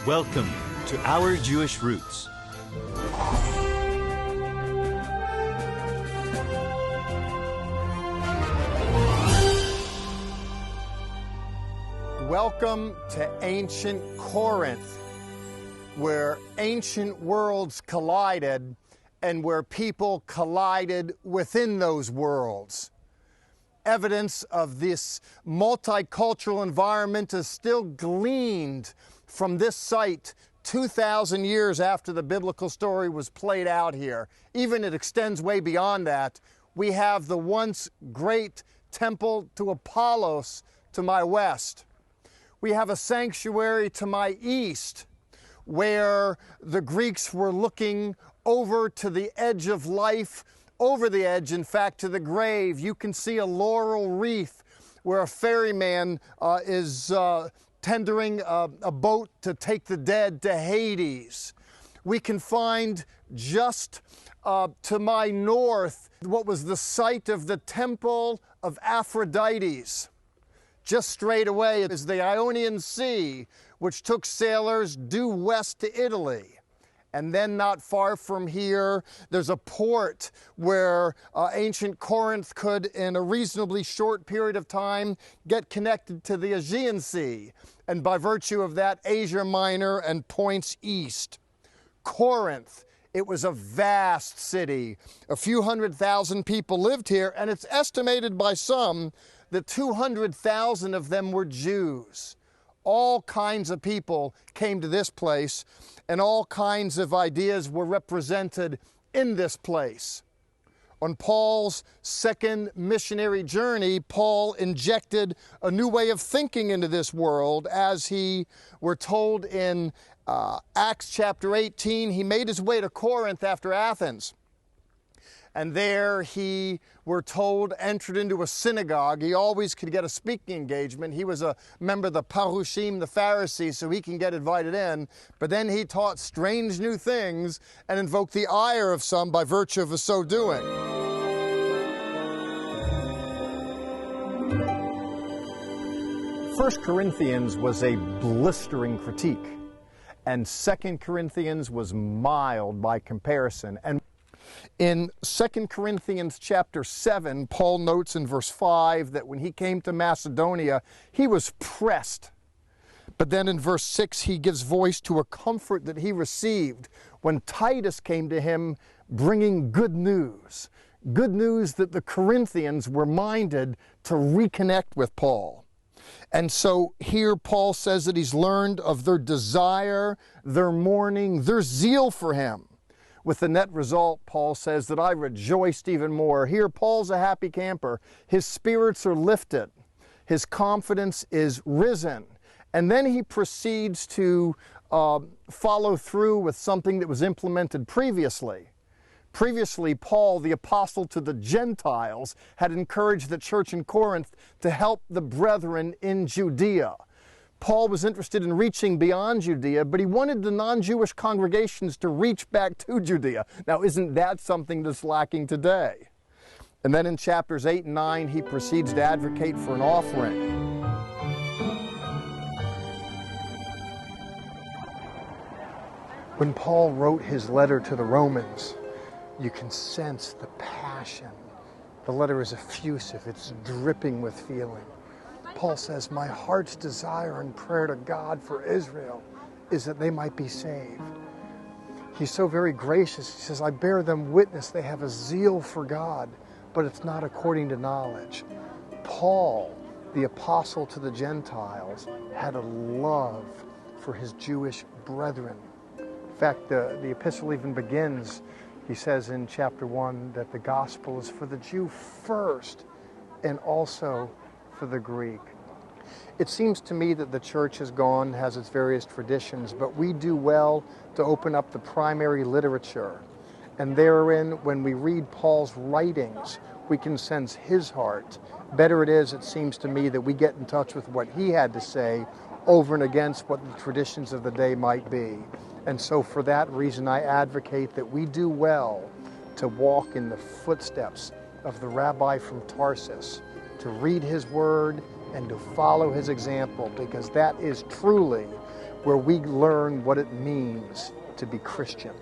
Welcome to Our Jewish Roots. Welcome to ancient Corinth, where ancient worlds collided and where people collided within those worlds. Evidence of this multicultural environment is still gleaned from this site 2,000 years after the biblical story was played out here. Even it extends way beyond that. We have the once great temple to Apollos to my west. We have a sanctuary to my east where the Greeks were looking over to the edge of life, over the edge, in fact, to the grave. You can see a laurel wreath where a ferryman is tendering a boat to take the dead to Hades. We can find just to my north what was the site of the temple of Aphrodite's. Just straight away is the Ionian Sea, which took sailors due west to Italy. And then not far from here, there's a port where ancient Corinth could, in a reasonably short period of time, get connected to the Aegean Sea. And by virtue of that, Asia Minor and points east. Corinth, it was a vast city. A few 100,000 people lived here, and it's estimated by some that 200,000 of them were Jews. All kinds of people came to this place, and all kinds of ideas were represented in this place. On Paul's second missionary journey, Paul injected a new way of thinking into this world. As we're told in Acts chapter 18, he made his way to Corinth after Athens. And there he, we're told, entered into a synagogue. He always could get a speaking engagement. He was a member of the Parushim, the Pharisees, so he can get invited in. But then he taught strange new things and invoked the ire of some by virtue of his so doing. First Corinthians was a blistering critique, and Second Corinthians was mild by comparison. And in 2 Corinthians chapter 7, Paul notes in verse 5 that when he came to Macedonia, he was pressed. But then in verse 6, he gives voice to a comfort that he received when Titus came to him bringing good news. Good news that the Corinthians were minded to reconnect with Paul. And so here Paul says that he's learned of their desire, their mourning, their zeal for him. With the net result, Paul says that I rejoiced even more. Here, Paul's a happy camper. His spirits are lifted. His confidence is risen. And then he proceeds to follow through with something that was implemented previously. Previously, Paul, the apostle to the Gentiles, had encouraged the church in Corinth to help the brethren in Judea. Paul was interested in reaching beyond Judea, but he wanted the non-Jewish congregations to reach back to Judea. Now, isn't that something that's lacking today? And then in chapters 8 and 9, he proceeds to advocate for an offering. When Paul wrote his letter to the Romans, you can sense the passion. The letter is effusive, it's dripping with feeling. Paul says, my heart's desire and prayer to God for Israel is that they might be saved. He's so very gracious. He says, I bear them witness they have a zeal for God, but it's not according to knowledge. Paul, the apostle to the Gentiles, had a love for his Jewish brethren. In fact, the epistle even begins, he says in chapter 1, that the gospel is for the Jew first and also for the Greek. It seems to me that the church has its various traditions, but we do well to open up the primary literature. And therein, when we read Paul's writings, we can sense his heart. Better it is, it seems to me, that we get in touch with what he had to say over and against what the traditions of the day might be. And so for that reason, I advocate that we do well to walk in the footsteps of the Rabbi from Tarsus, to read his word and to follow his example, because that is truly where we learn what it means to be Christian.